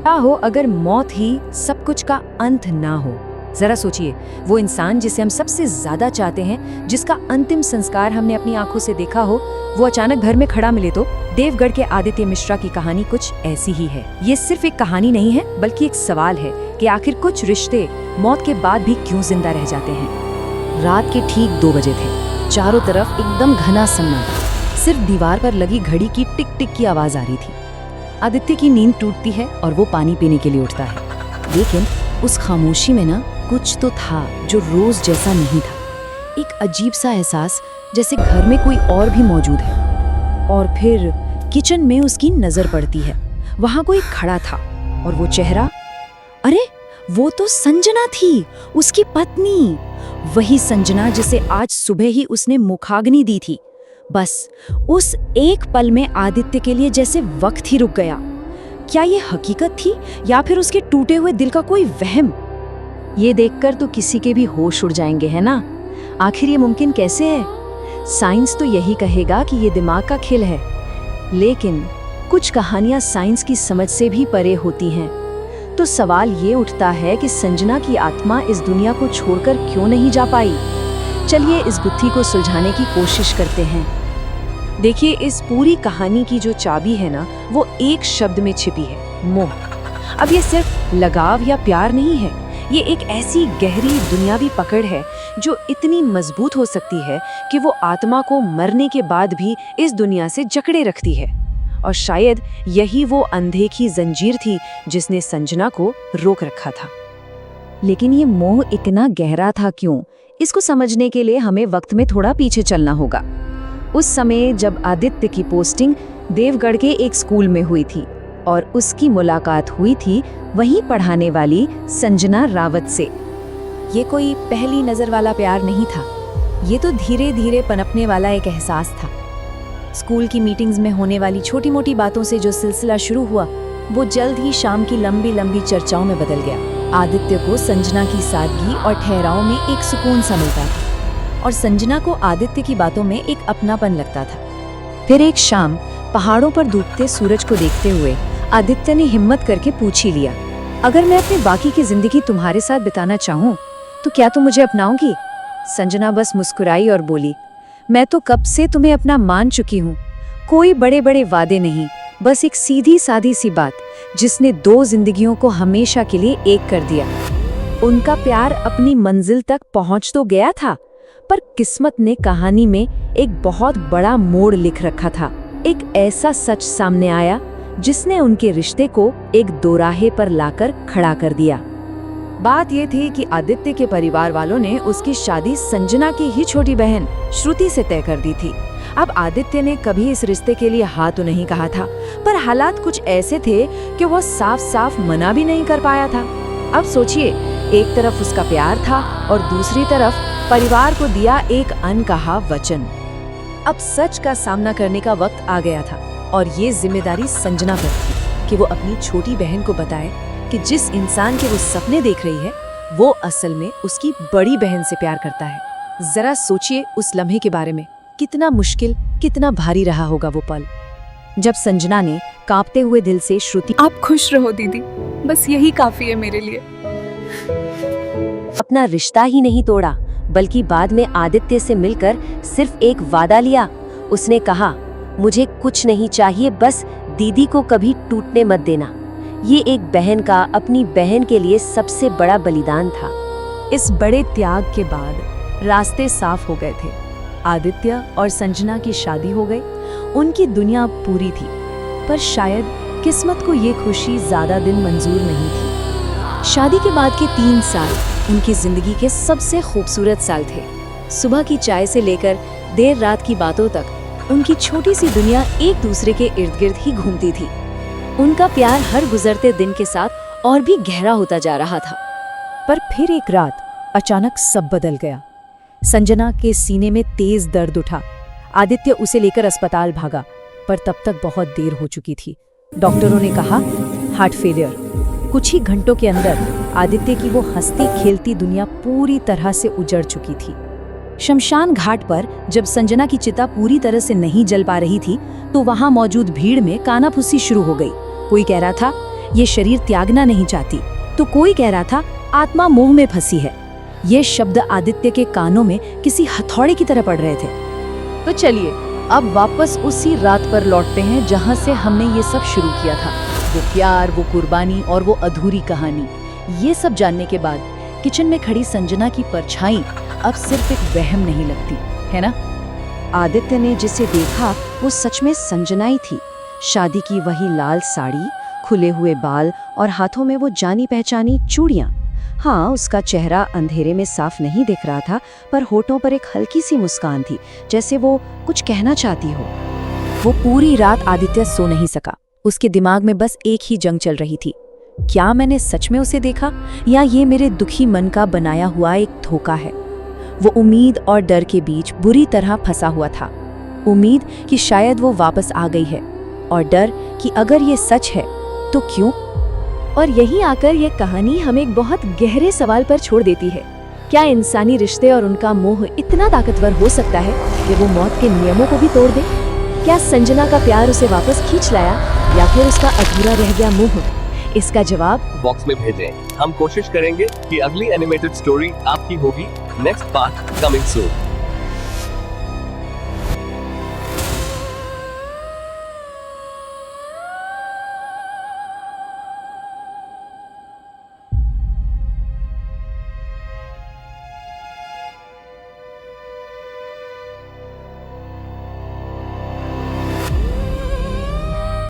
क्या हो अगर मौत ही सब कुछ का अंत ना हो। जरा सोचिए, वो इंसान जिसे हम सबसे ज्यादा चाहते हैं, जिसका अंतिम संस्कार हमने अपनी आंखों से देखा हो, वो अचानक घर में खड़ा मिले तो। देवगढ़ के आदित्य मिश्रा की कहानी कुछ ऐसी ही है। ये सिर्फ एक कहानी नहीं है, बल्कि एक सवाल है कि आखिर कुछ रिश्ते मौत के बाद भी क्यों जिंदा रह जाते हैं। रात के ठीक 2 बजे थे। चारों तरफ एकदम घना सन्नाटा। सिर्फ दीवार पर लगी घड़ी की टिक टिक की आवाज आ रही थी। आदित्य की नींद टूटती है और वो पानी पीने के लिए उठता है, लेकिन उस खामोशी में ना कुछ तो था जो रोज जैसा नहीं था। एक अजीब सा एहसास, जैसे घर में कोई और भी मौजूद है। और फिर किचन में उसकी नजर पड़ती है। वहां कोई खड़ा था और वो चेहरा, अरे वो तो संजना थी, उसकी पत्नी। वही संजना जिसे आज सुबह ही उसने मुखाग्नि दी थी। बस उस एक पल में आदित्य के लिए जैसे वक्त ही रुक गया। क्या ये हकीकत थी या फिर उसके टूटे हुए दिल का कोई वहम? ये देखकर तो किसी के भी होश उड़ जाएंगे, है ना? आखिर ये मुमकिन कैसे है? साइंस तो यही कहेगा कि ये दिमाग का खेल है, लेकिन कुछ कहानियां साइंस की समझ से भी परे होती हैं। तो सवाल ये उठता है कि संजना की आत्मा इस दुनिया को छोड़कर क्यों नहीं जा पाई। चलिए इस गुत्थी को सुलझाने की कोशिश करते हैं। देखिए, इस पूरी कहानी की जो चाबी है ना, वो एक शब्द में छिपी है, मोह। अब ये सिर्फ लगाव या प्यार नहीं है, ये एक ऐसी गहरी दुनियावी पकड़ है जो इतनी मजबूत हो सकती है कि वो आत्मा को मरने के बाद भी इस दुनिया से जकड़े रखती है। और शायद यही वो अनदेखी जंजीर थी जिसने संजना को रोक रखा था। लेकिन ये मोह इतना गहरा था क्यों? इसको समझने के लिए हमें वक्त में थोड़ा पीछे चलना होगा। उस समय जब आदित्य की पोस्टिंग देवगढ़ के एक स्कूल में हुई थी और उसकी मुलाकात हुई थी वहीं पढ़ाने वाली संजना रावत से। ये कोई पहली नजर वाला प्यार नहीं था, ये तो धीरे धीरे पनपने वाला एक एहसास था। स्कूल की मीटिंग्स में होने वाली छोटी मोटी बातों से जो सिलसिला शुरू हुआ, वो जल्द ही शाम की लंबी लंबी चर्चाओं में बदल गया। आदित्य को संजना की सादगी और ठहराव में एक सुकून सा मिलता था और संजना को आदित्य की बातों में एक अपनापन लगता था। फिर एक शाम पहाड़ों पर डूबते सूरज को देखते हुए आदित्य ने हिम्मत करके पूछ ही लिया, अगर मैं अपनी बाकी की जिंदगी तुम्हारे साथ बिताना चाहूँ तो क्या तुम मुझे अपनाओगी? संजना बस मुस्कुराई और बोली, मैं तो कब से तुम्हें अपना मान चुकी हूँ। कोई बड़े बड़े वादे नहीं, बस एक सीधी सादी सी बात जिसने 2 जिंदगियों को हमेशा के लिए एक कर दिया। उनका प्यार अपनी मंजिल तक पहुंच तो गया था, पर किस्मत ने कहानी में एक बहुत बड़ा मोड़ लिख रखा था। एक ऐसा सच सामने आया जिसने उनके रिश्ते को एक दोराहे पर लाकर खड़ा कर दिया। बात यह थी कि आदित्य के परिवार वालों ने उसकी शादी संजना की ही छोटी बहन श्रुति से तय कर दी थी। अब आदित्य ने कभी इस रिश्ते के लिए हाँ तो नहीं कहा था, पर हालात कुछ ऐसे थे कि वो साफ साफ मना भी नहीं कर पाया था। अब सोचिए, एक तरफ उसका प्यार था और दूसरी तरफ परिवार को दिया एक अनकहा वचन। अब सच का सामना करने का वक्त आ गया था और ये जिम्मेदारी संजना पर थी कि वो अपनी छोटी बहन को बताए कि जिस इंसान के वो सपने देख रही है, वो असल में उसकी बड़ी बहन से प्यार करता है। जरा सोचिए उस लम्हे के बारे में, कितना मुश्किल, कितना भारी रहा होगा वो पल, जब संजना ने कांपते हुए दिल से श्रुति, आप खुश रहो दीदी, बस यही काफी है मेरे लिए। अपना रिश्ता ही नहीं तोड़ा, बल्कि बाद में आदित्य से मिलकर सिर्फ एक वादा लिया। उसने कहा, मुझे कुछ नहीं चाहिए, बस दीदी को कभी टूटने मत देना। ये एक बहन का अपनी बहन के लिए सबसे बड़ा बलिदान था। इस बड़े त्याग के बाद रास्ते साफ हो गए थे। आदित्य और संजना की शादी हो गई। उनकी दुनिया अब पूरी थी, पर शायद किस्मत को ये खुशी ज्यादा दिन मंजूर नहीं थी। शादी के बाद के 3 साल उनकी जिंदगी के सबसे खूबसूरत साल थे। सुबह की चाय से लेकर देर रात की बातों तक उनकी छोटी सी दुनिया एक दूसरे के इर्द गिर्द ही घूमती थी। उनका प्यार हर गुजरते दिन के साथ और भी गहरा होता जा रहा था। पर फिर एक रात अचानक सब बदल गया। संजना के सीने में तेज दर्द उठा। आदित्य उसे लेकर अस्पताल भागा, पर तब तक बहुत देर हो चुकी थी। डॉक्टरों ने कहा, हार्ट फेलियर। कुछ ही घंटों के अंदर आदित्य की वो हंसती खेलती दुनिया पूरी तरह से उजड़ चुकी थी। शमशान घाट पर जब संजना की चिता पूरी तरह से नहीं जल पा रही थी, तो वहां मौजूद भीड़ में कानाफूसी शुरू हो गई। कोई कह रहा था, ये शरीर त्यागना नहीं चाहती, तो कोई कह रहा था आत्मा मोह में फंसी है। ये शब्द आदित्य के कानों में किसी हथौड़े की तरह पड़ रहे थे। तो चलिए अब वापस उसी रात पर लौटते हैं जहां से हमने ये सब शुरू किया था। वो प्यार, वो कुर्बानी और वो अधूरी कहानी। ये सब जानने के बाद किचन में खड़ी संजना की परछाई अब सिर्फ एक वहम नहीं लगती, है ना? आदित्य ने जिसे देखा वो सच में संजना ही थी। शादी की वही लाल साड़ी, खुले हुए बाल और हाथों में वो जानी पहचानी चूड़ियां। हाँ, उसका चेहरा अंधेरे में साफ नहीं दिख रहा था, पर होठों पर एक हल्की सी मुस्कान थी, जैसे वो कुछ कहना चाहती हो। वो पूरी रात आदित्य सो नहीं सका। उसके दिमाग में बस एक ही जंग चल रही थी। क्या मैंने सच में उसे देखा, या ये मेरे दुखी मन का बनाया हुआ एक धोखा है? वो उम्मीद और डर के बीच बुरी तरह फंसा हुआ था। उम्मीद कि शायद वो वापस आ गई है, और डर कि अगर ये सच है तो क्यों? और यहीं आकर ये कहानी हमें एक बहुत गहरे सवाल पर छोड़ देती है। क्या इंसानी रिश्ते और उनका मोह इतना ताकतवर हो सकता है कि वो मौत के नियमों को भी तोड़ दे? क्या संजना का प्यार उसे वापस खींच लाया, या फिर उसका अधूरा रह गया मोह? इसका जवाब बॉक्स में भेजें। हम कोशिश करेंगे कि अगली एनिमेटेड स्टोरी आपकी होगी। Next part coming soon.